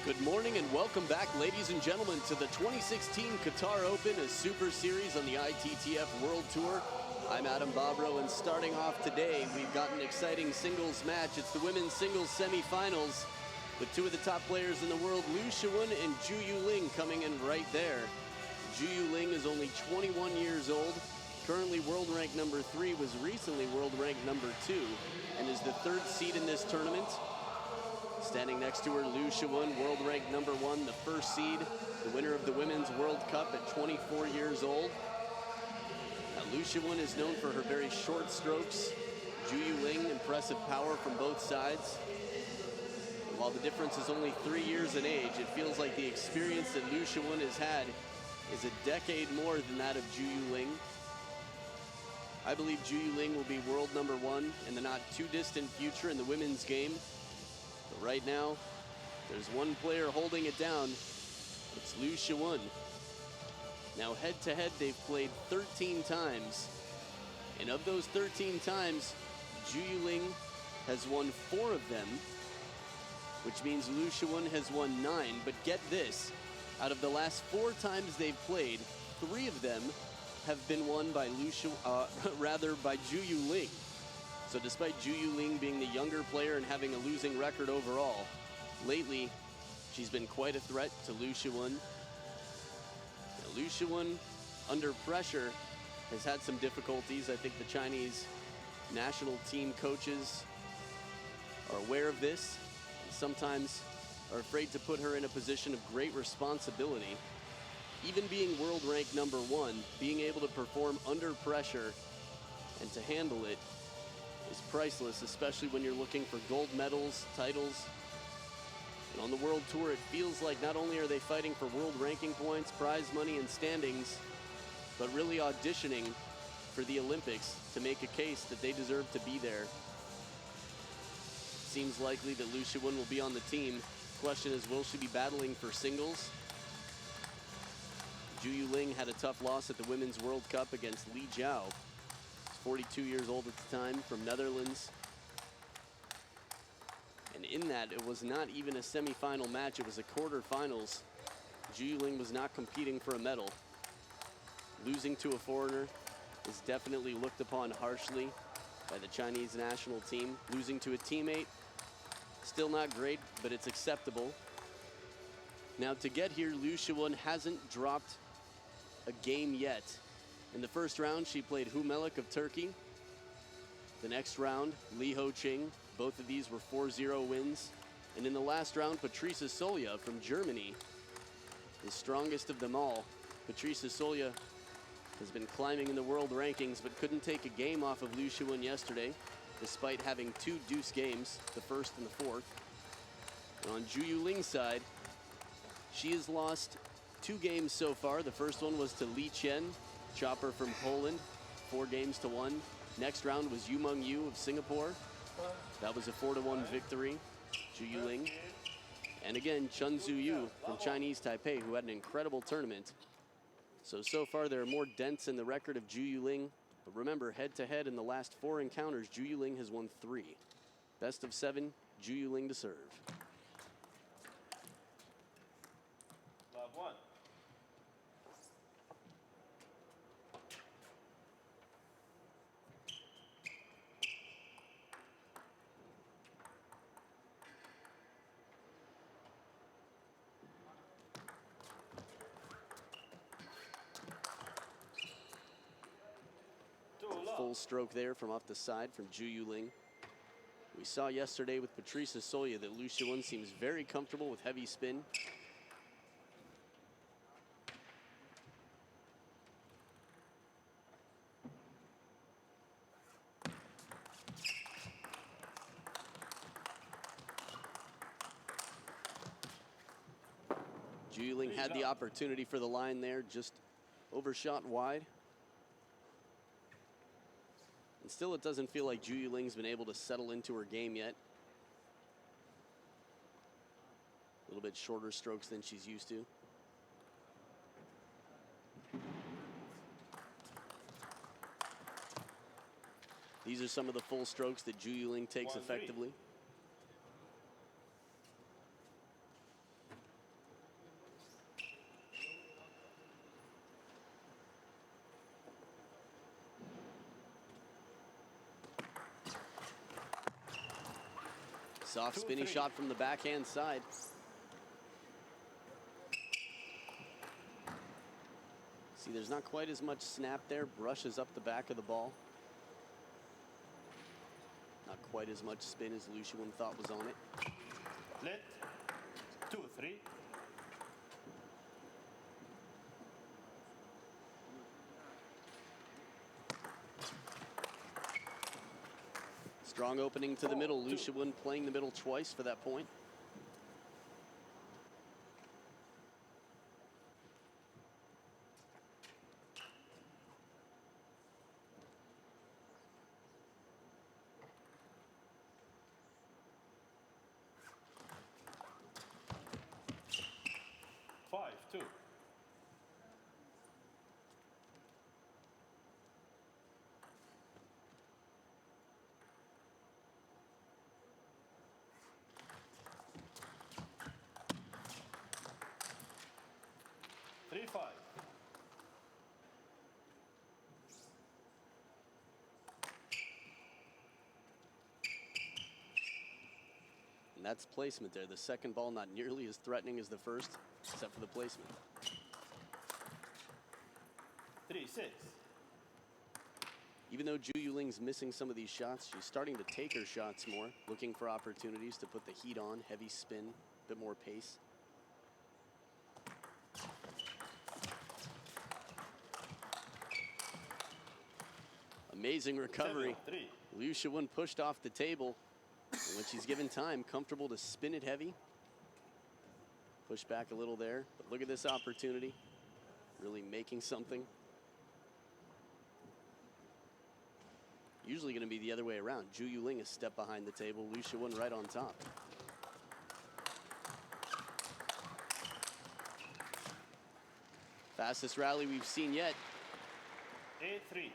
Good morning and welcome back, ladies and gentlemen, to the 2016 Qatar Open, a super series on the ITTF World Tour. I'm Adam Bobrow, and starting off today, we've got an exciting singles match. It's the women's singles semifinals with two of the top players in the world, Shiwen and Yuling, coming in right there. Yuling is only 21 years old, currently world rank number 3, was recently world rank number 2, and is the 3rd seed in this tournament. Standing next to her, Shiwen, world rank number 1, the 1st seed, the winner of the Women's World Cup at 24 years old. Now, Shiwen is known for her very short strokes. Yuling, impressive power from both sides. And while the difference is only 3 years in age, it feels like the experience that Shiwen has had is a decade more than that of Yuling. I believe Yuling will be world number 1 in the not too distant future in the women's game. But right now, there's one player holding it down. It's Shiwen. Now, head-to-head, they've played 13 times. And of those 13 times, Yuling has won 4 of them, which means Shiwen has won 9. But get this, out of the last 4 times they've played, 3 of them have been won by Yuling. So despite Yuling being the younger player and having a losing record overall, lately she's been quite a threat to Shiwen. Now, Shiwen, under pressure, has had some difficulties. I think the Chinese national team coaches are aware of this and sometimes are afraid to put her in a position of great responsibility. Even being world ranked number 1, being able to perform under pressure and to handle it is priceless, especially when you're looking for gold medals, titles. And on the World Tour, it feels like not only are they fighting for world ranking points, prize money, and standings, but really auditioning for the Olympics to make a case that they deserve to be there. It seems likely that Shiwen will be on the team. The question is, will she be battling for singles? Yuling had a tough loss at the Women's World Cup against Li Jiao. 42 years old at the time, from Netherlands. And in that, it was not even a semifinal match, it was a quarterfinals. Yuling was not competing for a medal. Losing to a foreigner is definitely looked upon harshly by the Chinese national team. Losing to a teammate, still not great, but it's acceptable. Now, to get here, Shiwen hasn't dropped a game yet. In the first round, she played Humelik of Turkey. The next round, Li Ho-Ching. Both of these were 4-0 wins. And in the last round, Patrice Solja from Germany, the strongest of them all. Patrice Solja has been climbing in the world rankings, but couldn't take a game off of Shiwen yesterday, despite having 2 deuce games, the first and the fourth. And on Yuling's side, she has lost 2 games so far. The first one was to Li Chen, chopper from Poland, 4-1. Next round was Yumeng Yu of Singapore. That was a 4-1 victory. Yuling. And again, Chen Zhuyu from Chinese Taipei, who had an incredible tournament. So far there are more dents in the record of Yuling. But remember, head-to-head in the last 4 encounters, Yuling has won 3. Best of 7, Yuling to serve. Love 1. Full stroke there from off the side from Yuling. We saw yesterday with Patrice Solja that Shiwen seems very comfortable with heavy spin. Yuling had the opportunity for the line there, just overshot wide. And still, it doesn't feel like Yuling's been able to settle into her game yet. A little bit shorter strokes than she's used to. These are some of the full strokes that Yuling takes effectively. Soft spinny shot from the backhand side. See, there's not quite as much snap there. Brushes up the back of the ball. Not quite as much spin as Lu Shiwen thought was on it. Let 2-3. Strong opening to the middle. Lu Shiwen playing the middle twice for that point. Two. 3-5. And that's placement there. The second ball not nearly as threatening as the first, except for the placement. 3-6. Even though Yuling's missing some of these shots, she's starting to take her shots more, looking for opportunities to put the heat on, heavy spin, a bit more pace. Amazing recovery. 7-3. Lu Shiwen pushed off the table. And when she's given time, comfortable to spin it heavy. Push back a little there, but look at this opportunity. Really making something. Usually going to be the other way around. Yuling a step behind the table, Lu Shiwen right on top. Fastest rally we've seen yet. 8-3.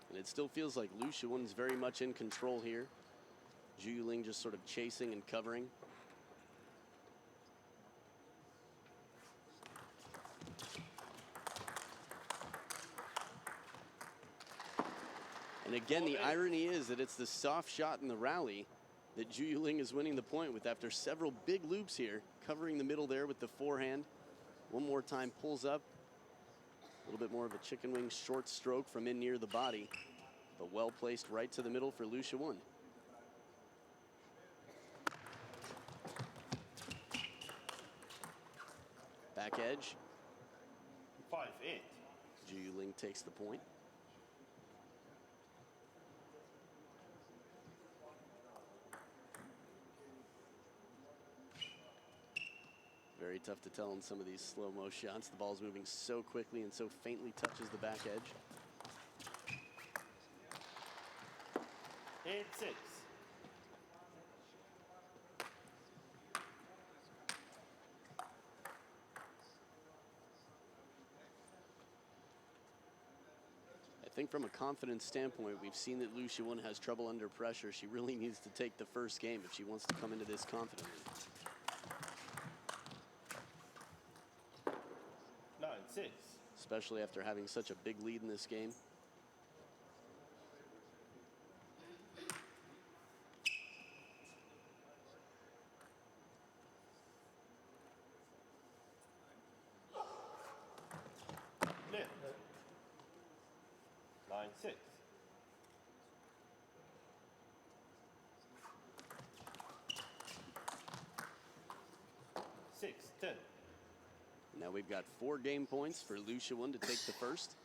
And it still feels like Lu Shiwen's very much in control here. Yuling just sort of chasing and covering. And again, the irony is that it's the soft shot in the rally that Yuling is winning the point with after several big loops here, covering the middle there with the forehand. One more time, pulls up. A little bit more of a chicken wing short stroke from in near the body, but well placed right to the middle for Lu Shiwen. Back edge. 5-8. Yuling takes the point. Very tough to tell in some of these slow-mo shots. The ball's moving so quickly and so faintly touches the back edge. 8-6. I think from a confidence standpoint, we've seen that Lu Shiwen has trouble under pressure. She really needs to take the first game if she wants to come into this confidently. 9-6. Especially after having such a big lead in this game. Left. 9-6. 6-10. Now we've got 4 game points for Lu Shiwen to take the first.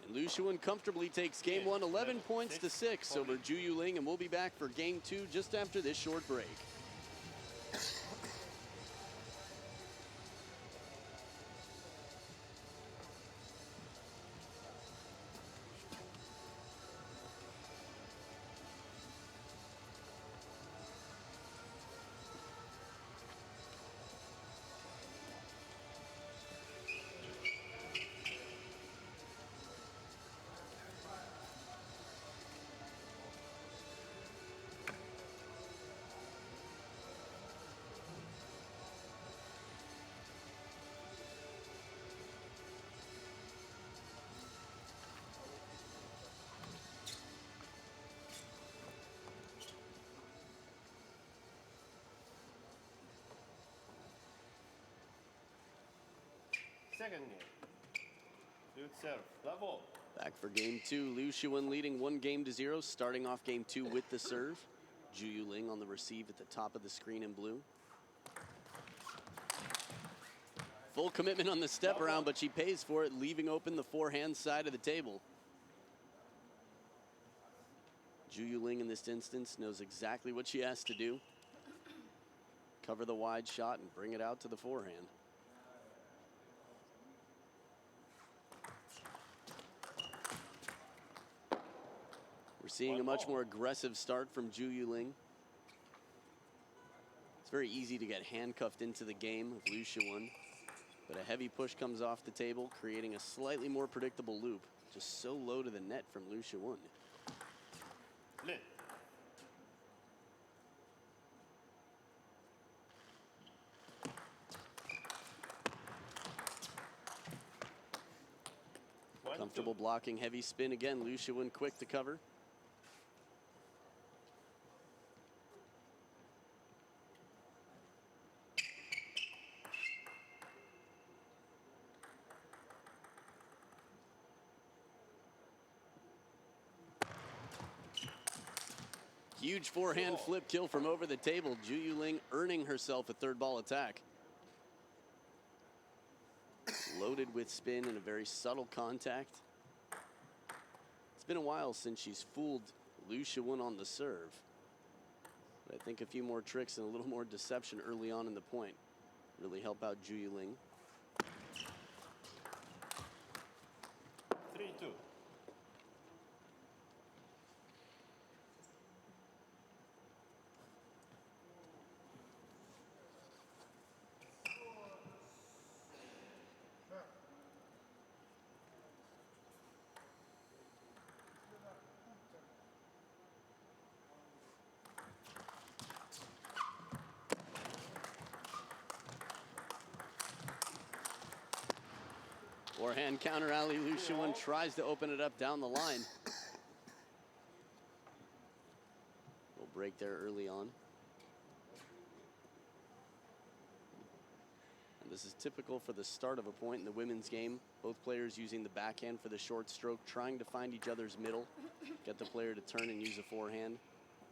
And Lu Shiwen comfortably takes game 1, 11 points to 6 over Yuling, and we'll be back for game 2 just after this short break. Second game. Good serve. Level. Back for game two. Liu Shiwen leading 1-0, starting off game two with the serve. Yuling on the receive at the top of the screen in blue. Full commitment on the step around, but she pays for it, leaving open the forehand side of the table. Yuling in this instance knows exactly what she has to do. Cover the wide shot and bring it out to the forehand. We're seeing a much more aggressive start from Yuling. It's very easy to get handcuffed into the game of Liu Shiwen, but a heavy push comes off the table, creating a slightly more predictable loop. Just so low to the net from Liu Shiwen. Lit. Comfortable blocking, heavy spin again. Liu Shiwen quick to cover. Huge forehand flip kill from over the table. Yuling earning herself a third ball attack. Loaded with spin and a very subtle contact. It's been a while since she's fooled Liu Shiwen on the serve. But I think a few more tricks and a little more deception early on in the point really help out Yuling. 3-2. Forehand counter alley. Liu Shiwen tries to open it up down the line. We'll break there early on. And this is typical for the start of a point in the women's game. Both players using the backhand for the short stroke, trying to find each other's middle, get the player to turn and use a forehand,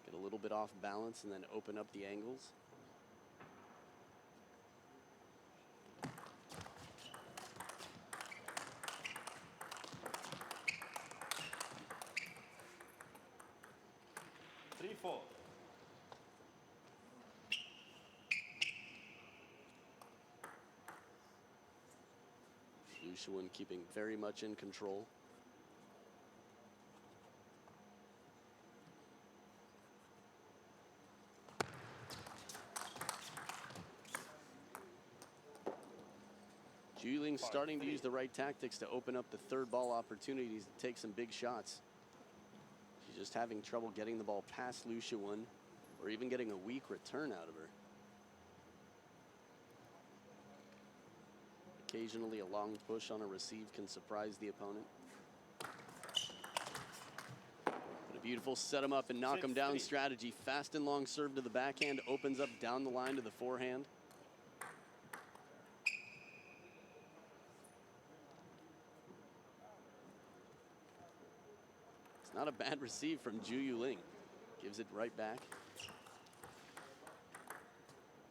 get a little bit off balance, and then open up the angles. Shiwen keeping very much in control. Yuling starting to use the right tactics to open up the third ball opportunities to take some big shots. She's just having trouble getting the ball past Liu Shiwen or even getting a weak return out of her. Occasionally, a long push on a receive can surprise the opponent. But a beautiful set him up and knock him down strategy. Fast and long serve to the backhand, opens up down the line to the forehand. It's not a bad receive from Yuling. Gives it right back.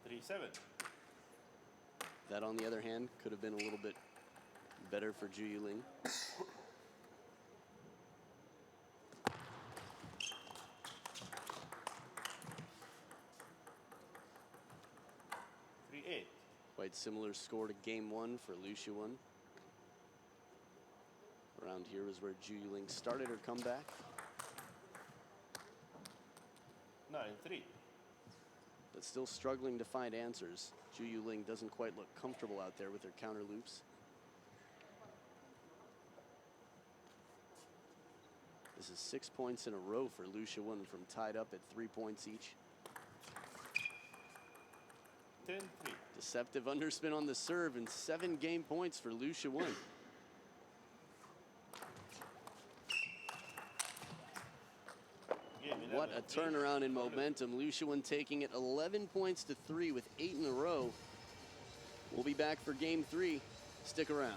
3-7. That, on the other hand, could have been a little bit better for Yuling. Quite similar score to game one for Liu Shiwen. Around here is where Yuling started her comeback. 9-3. But still struggling to find answers. Yuling doesn't quite look comfortable out there with her counter loops. This is 6 points in a row for Liu Shiwen from tied up at 3 points each. 10-3. Deceptive underspin on the serve and 7 game points for Liu Shiwen. What a turnaround in momentum. Liu Shiwen taking it 11 points to 3 with 8 in a row. We'll be back for game 3 Stick around.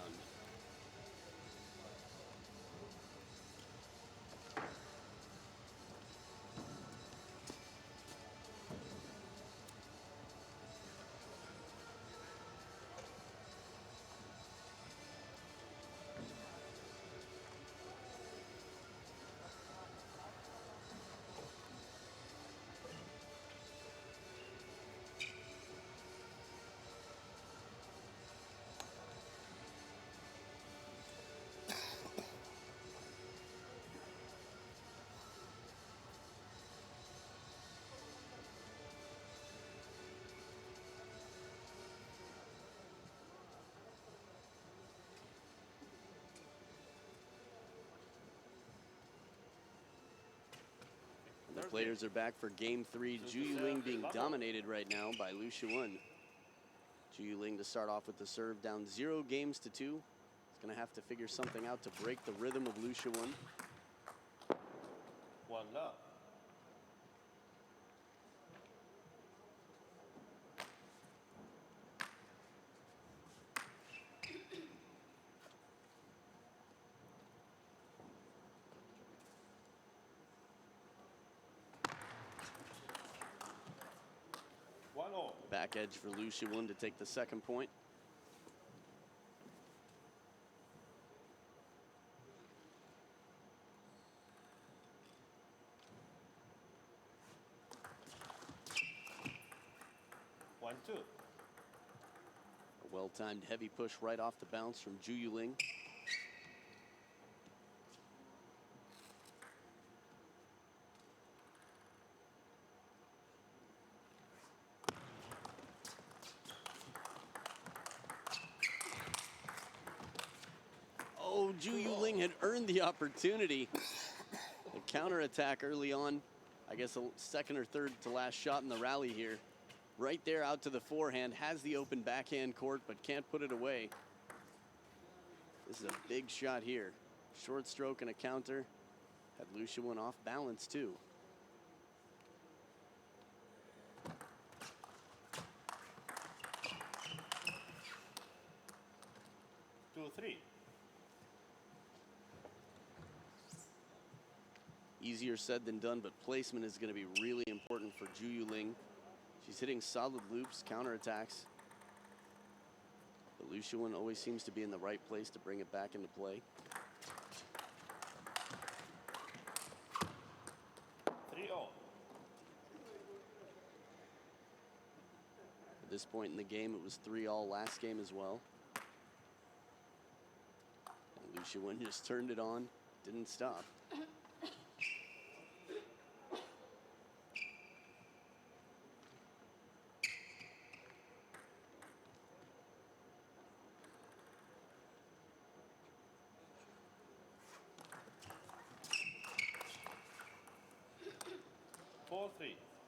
The players are back for game 3. Yuling being dominated right now by Shiwen. Yuling to start off with the serve, down 0 games to 2. He's going to have to figure something out to break the rhythm of Shiwen. 1-love. Back edge for Shiwen to take the second point. One, two. A well-timed heavy push right off the bounce from Yuling. Oh, Yuling had earned the opportunity. The counterattack early on. I guess a second or third to last shot in the rally here. Right there out to the forehand. Has the open backhand court, but can't put it away. This is a big shot here. Short stroke and a counter. Had Shiwen off balance too. Two, three. Easier said than done, but placement is going to be really important for Yuling. She's hitting solid loops, counterattacks. But Shiwen always seems to be in the right place to bring it back into play. 3-all. At this point in the game, it was 3-all last game as well. And Shiwen just turned it on, didn't stop.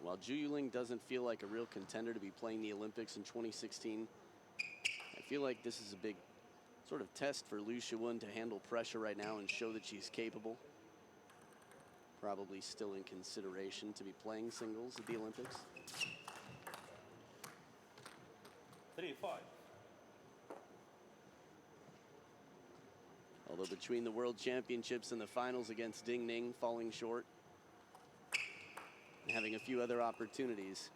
While Yuling doesn't feel like a real contender to be playing the Olympics in 2016, I feel like this is a big sort of test for Shiwen to handle pressure right now and show that she's capable. Probably still in consideration to be playing singles at the Olympics. 3-5. Although between the World Championships and the finals against Ding Ning falling short, and having a few other opportunities,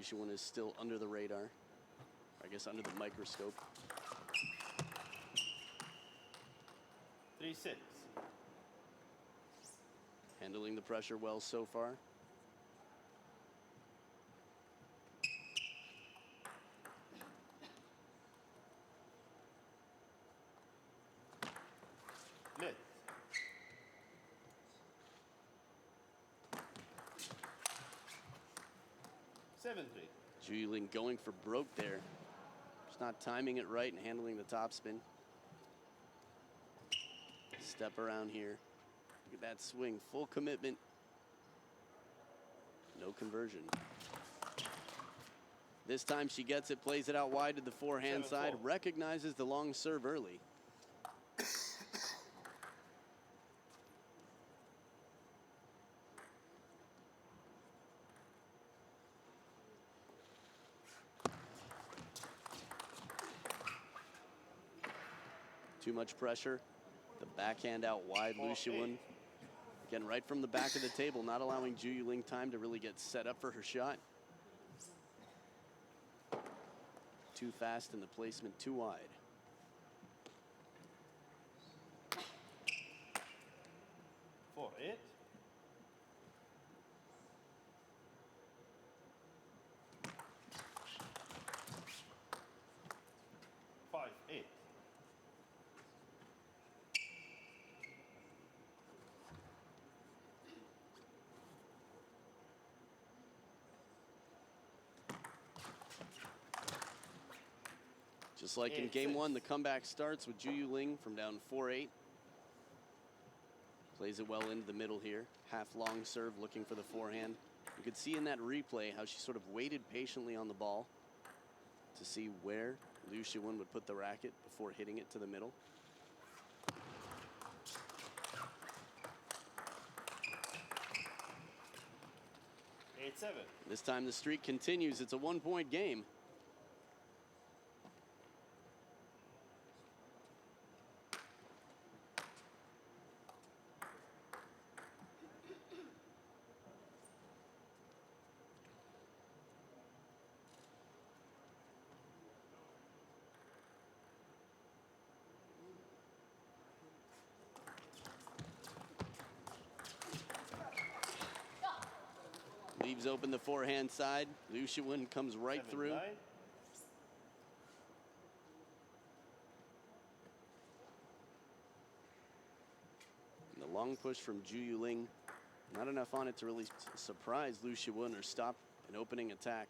Shiwen is still under the radar. I guess under the microscope. 3-6. Handling the pressure well so far. Lit. 7-3. Yuling going for broke there. Just not timing it right and handling the topspin. Step around here. Look at that swing, full commitment. No conversion. This time she gets it, plays it out wide to the forehand side, recognizes the long serve early. Too much pressure. The backhand out wide, Liu Shiwen. Again, right from the back of the table, not allowing Zhu Yuling time to really get set up for her shot. Too fast and the placement too wide. For it. Five, eight. Just like in game one, the comeback starts with Zhu Yuling from down 4-8. Plays it well into the middle here. Half long serve, looking for the forehand. You could see in that replay how she sort of waited patiently on the ball to see where Liu Shiwen would put the racket before hitting it to the middle. Eight-seven. This time the streak continues. It's a 1-point game. Leaves open the forehand side. Liu Shiwen comes right through. 7-9. And the long push from Zhu Yuling. Not enough on it to really surprise Liu Shiwen or stop an opening attack.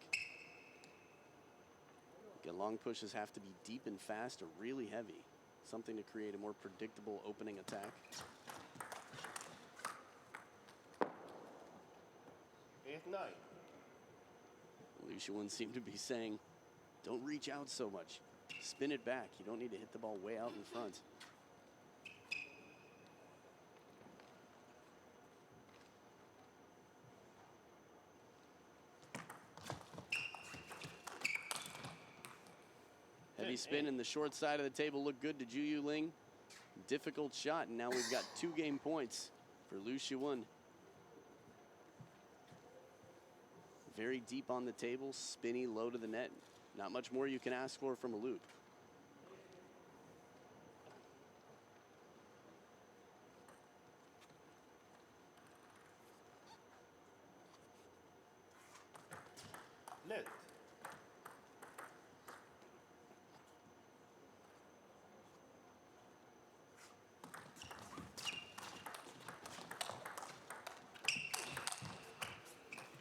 Again, long pushes have to be deep and fast or really heavy. Something to create a more predictable opening attack. 8-9. Liu Shiwen seemed to be saying, don't reach out so much. Spin it back. You don't need to hit the ball way out in front. Heavy spin in the short side of the table looked good to Zhu Yuling. Difficult shot, and now we've got 2 game points for Liu Shiwen. Very deep on the table, spinny, low to the net. Not much more you can ask for from a loop. Net.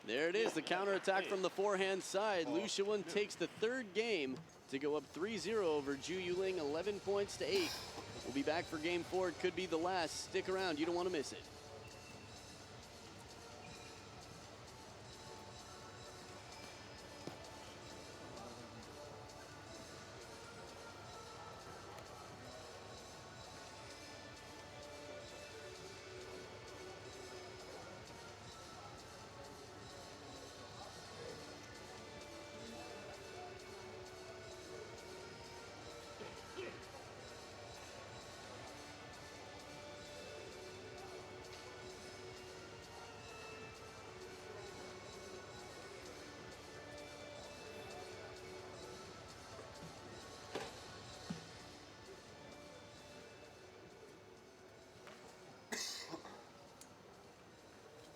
There it is, the counterattack from the forehand side. Liu Shiwen takes the 3rd game to go up 3-0 over Zhu Yuling, 11 points to 8. We'll be back for game 4. It could be the last. Stick around, you don't want to miss it.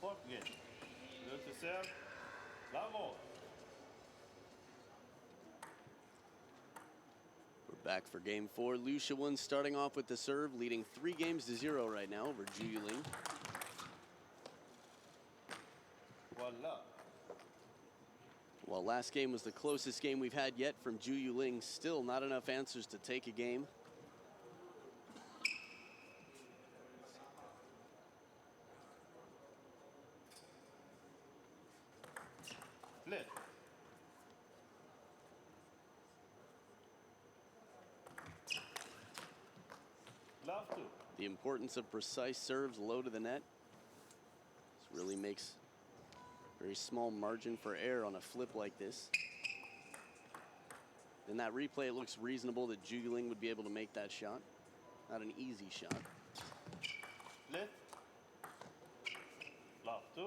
Fourth game. Good to serve. Bravo. We're back for game 4. Liu Shiwen starting off with the serve, leading 3-0 right now over Zhu Yuling. Voila. While last game was the closest game we've had yet from Zhu Yuling, still not enough answers to take a game. Split. Love two. The importance of precise serves low to the net. This really makes very small margin for error on a flip like this. In that replay, it looks reasonable that Zhu Yuling would be able to make that shot. Not an easy shot. Lit. Love 2.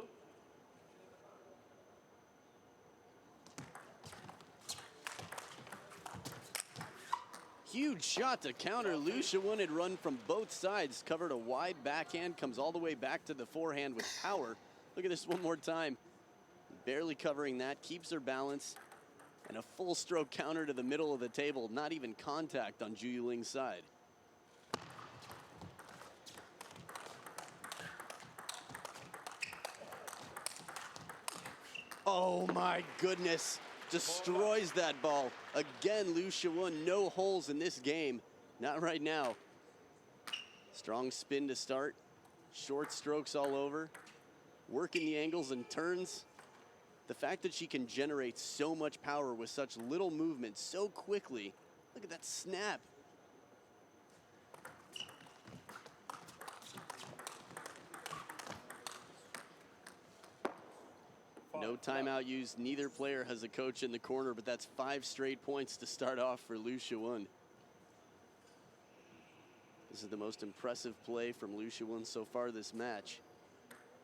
Huge shot to counter. Liu Shiwen had run from both sides, covered a wide backhand, comes all the way back to the forehand with power. Look at this one more time. Barely covering that, keeps her balance, and a full stroke counter to the middle of the table. Not even contact on Zhu Yuling's side. Oh my goodness. Destroys that ball. Again, Liu Shiwen, no holes in this game. Not right now. Strong spin to start. Short strokes all over. Working the angles and turns. The fact that she can generate so much power with such little movement so quickly. Look at that snap. No timeout used. Neither player has a coach in the corner, but that's 5 straight points to start off for Liu Shiwen. This is the most impressive play from Liu Shiwen so far this match,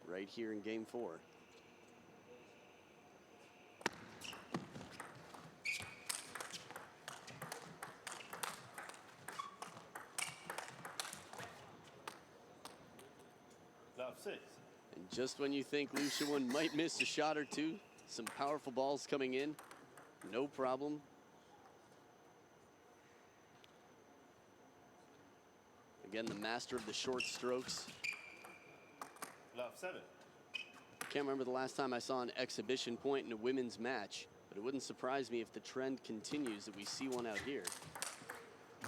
right here in game 4. Love 6. And just when you think Liu Shiwen might miss a shot or two, some powerful balls coming in. No problem. Again, the master of the short strokes. Love 7. Can't remember the last time I saw an exhibition point in a women's match, but it wouldn't surprise me if the trend continues that we see one out here.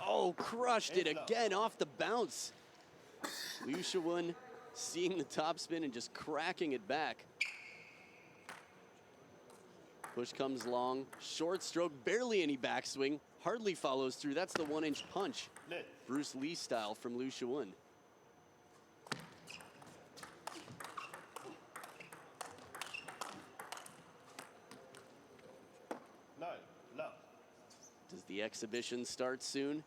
Oh, crushed it again off the bounce. Liu Shiwen seeing the topspin and just cracking it back. Push comes long, short stroke, barely any backswing, hardly follows through. That's the 1-inch punch. Lit. Bruce Lee style from Liu Shiwen. Love. Does the exhibition start soon?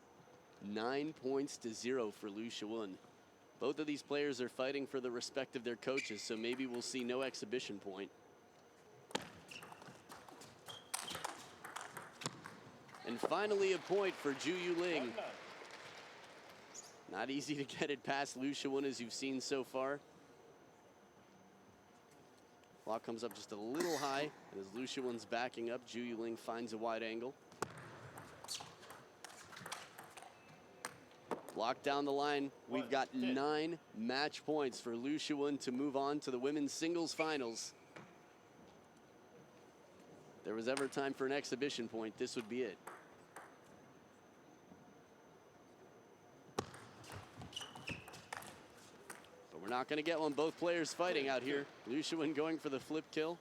9 points to 0 for Liu Shiwen. Both of these players are fighting for the respect of their coaches, so maybe we'll see no exhibition point. And finally a point for Zhu Yuling. Not easy to get it past Liu Shiwen as you've seen so far. Block comes up just a little high, and as Liu Shiwen's backing up, Zhu Yuling finds a wide angle. Block down the line. We've got 9 match points for Liu Shiwen to move on to the women's singles finals. If there was ever time for an exhibition point, this would be it. But we're not going to get one. Both players fighting out here. Liu Shiwen going for the flip kill.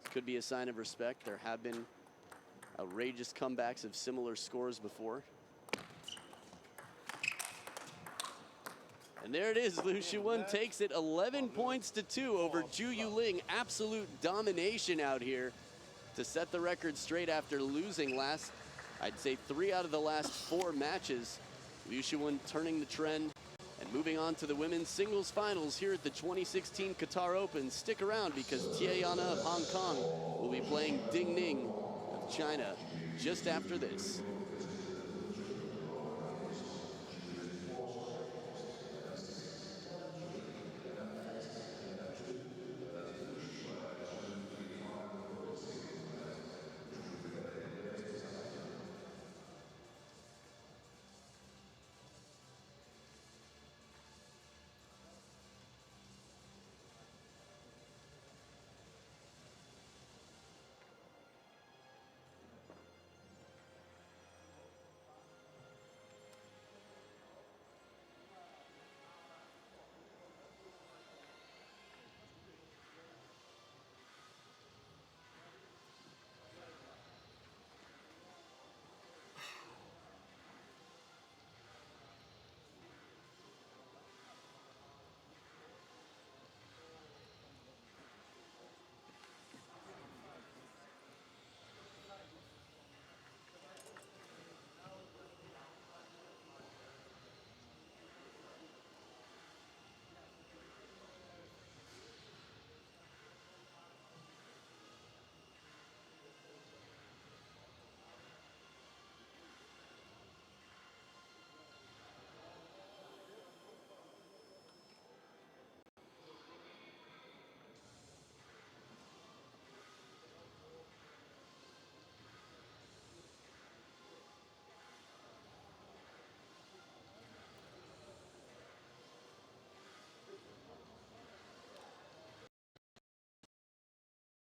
This could be a sign of respect. There have been outrageous comebacks of similar scores before. And there it is. Liu Shiwen takes it 11 points to 2 over Zhu Yuling. Absolute domination out here to set the record straight after losing I'd say 3 out of the last 4 matches. Liu Shiwen turning the trend and moving on to the women's singles finals here at the 2016 Qatar Open. Stick around because Tiana of Hong Kong will be playing Ding Ning of China just after this.